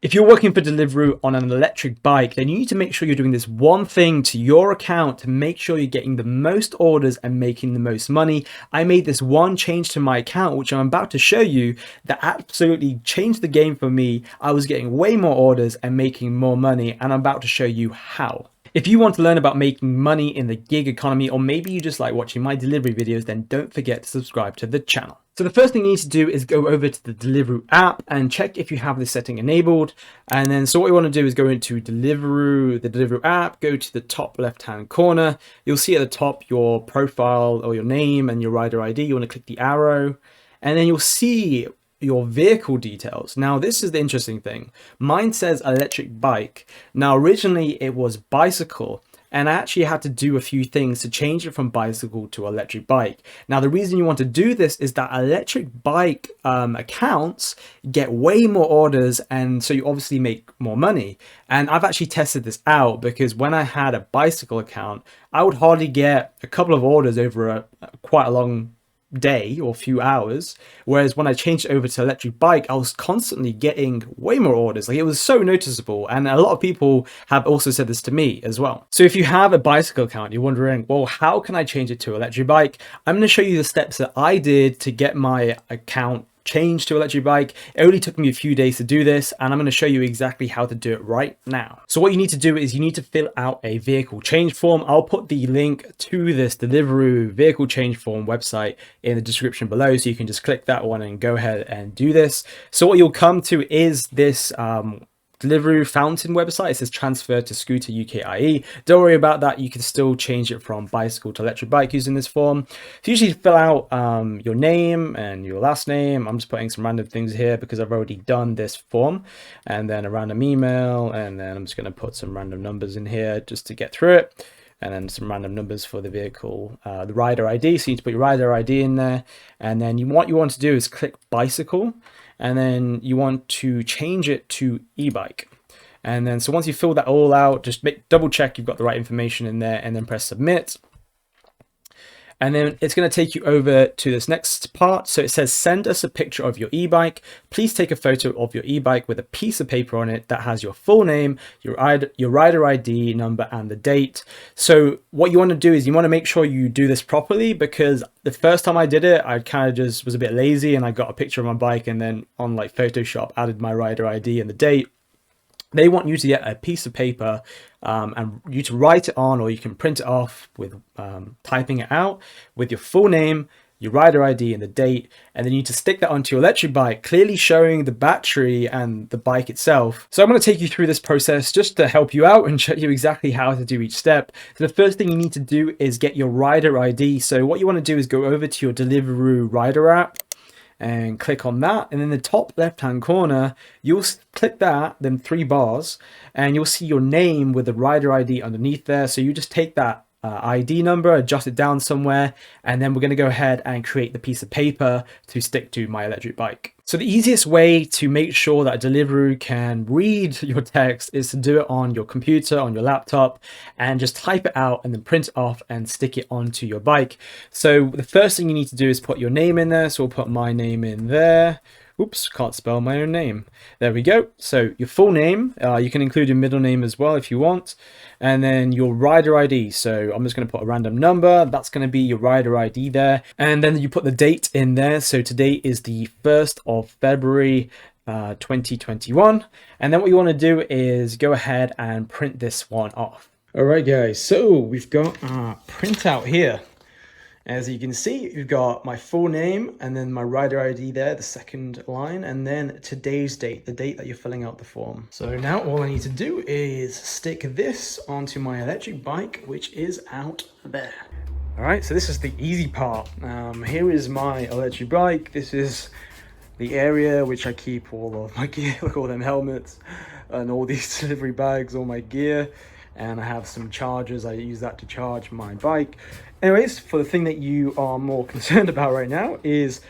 If you're working for Deliveroo on an electric bike, then you need to make sure you're doing this one thing to your account to make sure you're getting the most orders and making the most money. I made this one change to my account, which I'm about to show you, that absolutely changed the game for me. I was getting way more orders and making more money, and I'm about to show you how. If you want to learn about making money in the gig economy, or maybe you just like watching my delivery videos, then don't forget to subscribe to the channel. So the first thing you need to do is go over to the Deliveroo app and check if you have this setting enabled. And then so what you want to do is go into Deliveroo, the Deliveroo app, go to the top left-hand corner. You'll see at the top your profile or your name and your rider ID. You want to click the arrow, and then you'll see your vehicle details. Now, this is the interesting thing. Mine says electric bike. Now, originally it was bicycle, and I actually had to do a few things to change it from bicycle to electric bike. Now, the reason you want to do this is that electric bike accounts get way more orders, and so you obviously make more money. And I've actually tested this out, because when I had a bicycle account, I would hardly get a couple of orders over quite a long day or few hours, whereas when I changed it over to electric bike, I was constantly getting way more orders. Like, it was so noticeable, and a lot of people have also said this to me as well. So if you have a bicycle account, you're wondering, well, how can I change it to electric bike? I'm going to show you the steps that I did to get my account change to electric bike. It only took me a few days to do this, and I'm going to show you exactly how to do it right now. So what you need to do is you need to fill out a vehicle change form. I'll put the link to this Deliveroo vehicle change form website in the description below, so you can just click that one and go ahead and do this. So what you'll come to is this Deliveroo fountain website. It says transfer to scooter UKIE. Don't worry about that. You can still change it from bicycle to electric bike using this form. So usually fill out your name and your last name. I'm just putting some random things here because I've already done this form, and then a random email, and then I'm just going to put some random numbers in here just to get through it, and then some random numbers for the vehicle, the rider ID. So you need to put your rider ID in there, and then what you want to do is click bicycle, and then you want to change it to e-bike. And then so once you fill that all out, just double check you've got the right information in there, and then press submit. And then it's going to take you over to this next part. So it says, send us a picture of your e-bike. Please take a photo of your e-bike with a piece of paper on it that has your full name, your rider ID number, and the date. So what you want to do is you want to make sure you do this properly, because the first time I did it, I kind of just was a bit lazy, and I got a picture of my bike and then on like Photoshop added my rider ID and the date. They want you to get a piece of paper and you to write it on, or you can print it off with typing it out with your full name, your rider ID, and the date. And then you need to stick that onto your electric bike, clearly showing the battery and the bike itself. So I'm going to take you through this process just to help you out and show you exactly how to do each step. So the first thing you need to do is get your rider ID. So what you want to do is go over to your Deliveroo rider app and click on that, and in the top left hand corner you'll click that, then 3 bars, and you'll see your name with the rider ID underneath there. So you just take that ID number, adjust it down somewhere, and then we're going to go ahead and create the piece of paper to stick to my electric bike. So the easiest way to make sure that Deliveroo can read your text is to do it on your computer, on your laptop, and just type it out and then print it off and stick it onto your bike. So the first thing you need to do is put your name in there. So we'll put my name in there. Oops, can't spell my own name. There we go. So your full name, you can include your middle name as well if you want. And then your rider ID. So I'm just going to put a random number. That's going to be your rider ID there. And then you put the date in there. So today is the 1st of February, 2021. And then what you want to do is go ahead and print this one off. All right, guys. So we've got our printout here. As you can see, you've got my full name and then my rider ID there, the second line, and then today's date, the date that you're filling out the form. So now all I need to do is stick this onto my electric bike, which is out there. All right, so this is the easy part. Here is my electric bike. This is the area which I keep all of my gear, like all them helmets and all these delivery bags, all my gear. And I have some chargers. I use that to charge my bike. Anyways, for the thing that you are more concerned about right now is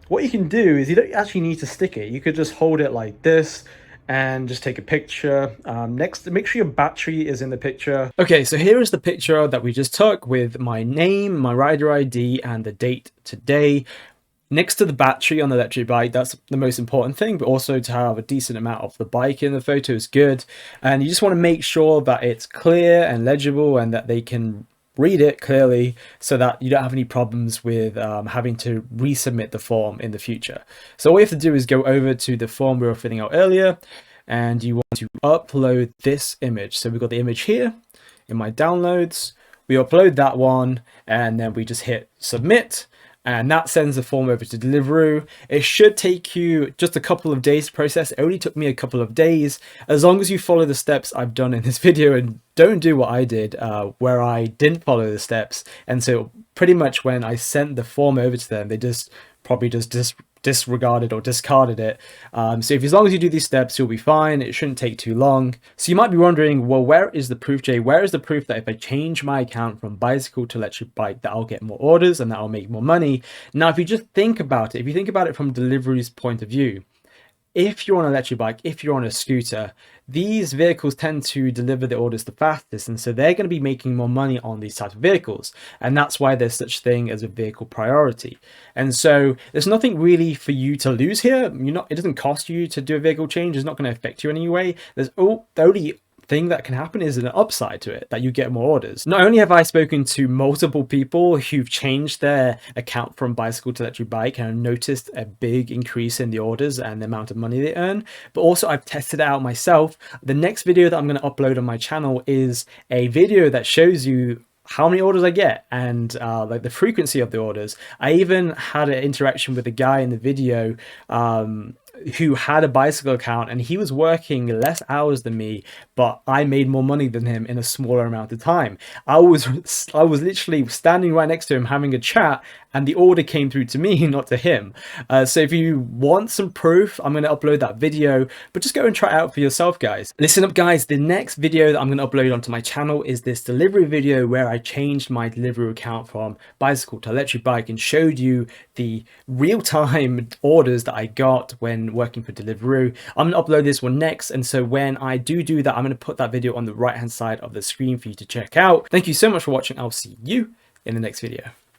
what you can do is you don't actually need to stick it. You could just hold it like this and just take a picture. Next, make sure your battery is in the picture. Okay, so here is the picture that we just took with my name, my rider ID, and the date today. Next to the battery on the electric bike, that's the most important thing, but also to have a decent amount of the bike in the photo is good. And you just want to make sure that it's clear and legible and that they can read it clearly so that you don't have any problems with having to resubmit the form in the future. So all you have to do is go over to the form we were filling out earlier, and you want to upload this image. So we've got the image here in my downloads. We upload that one, and then we just hit submit. And that sends the form over to Deliveroo. It should take you just a couple of days to process. It only took me a couple of days. As long as you follow the steps I've done in this video and don't do what I did, where I didn't follow the steps. And so pretty much when I sent the form over to them, they probably disregarded or discarded it. So if as long as you do these steps, you'll be fine. It shouldn't take too long. So you might be wondering, well, where is the proof, Jay? Where is the proof that if I change my account from bicycle to electric bike, that I'll get more orders and that I'll make more money? Now, if you just think about it, if you think about it from Deliveroo's point of view, if you're on an electric bike, if you're on a scooter, these vehicles tend to deliver the orders the fastest, and so they're going to be making more money on these types of vehicles, and that's why there's such thing as a vehicle priority. And so there's nothing really for you to lose here. It doesn't cost you to do a vehicle change. It's not going to affect you in any way. The only thing that can happen is an upside to it, that you get more orders. Not only have I spoken to multiple people who've changed their account from bicycle to electric bike and noticed a big increase in the orders and the amount of money they earn, but also I've tested it out myself. The next video that I'm going to upload on my channel is a video that shows you how many orders I get and like the frequency of the orders. I even had an interaction with a guy in the video who had a bicycle account, and he was working less hours than me, but I made more money than him in a smaller amount of time. I was literally standing right next to him having a chat, and the order came through to me, not to him. So if you want some proof, I'm going to upload that video, but just go and try it out for yourself, guys. Listen up, guys. The next video that I'm going to upload onto my channel is this delivery video where I changed my Deliveroo account from bicycle to electric bike and showed you the real-time orders that I got when working for Deliveroo. I'm going to upload this one next, and so when I do that, I'm going to put that video on the right-hand side of the screen for you to check out. Thank you so much for watching. I'll see you in the next video.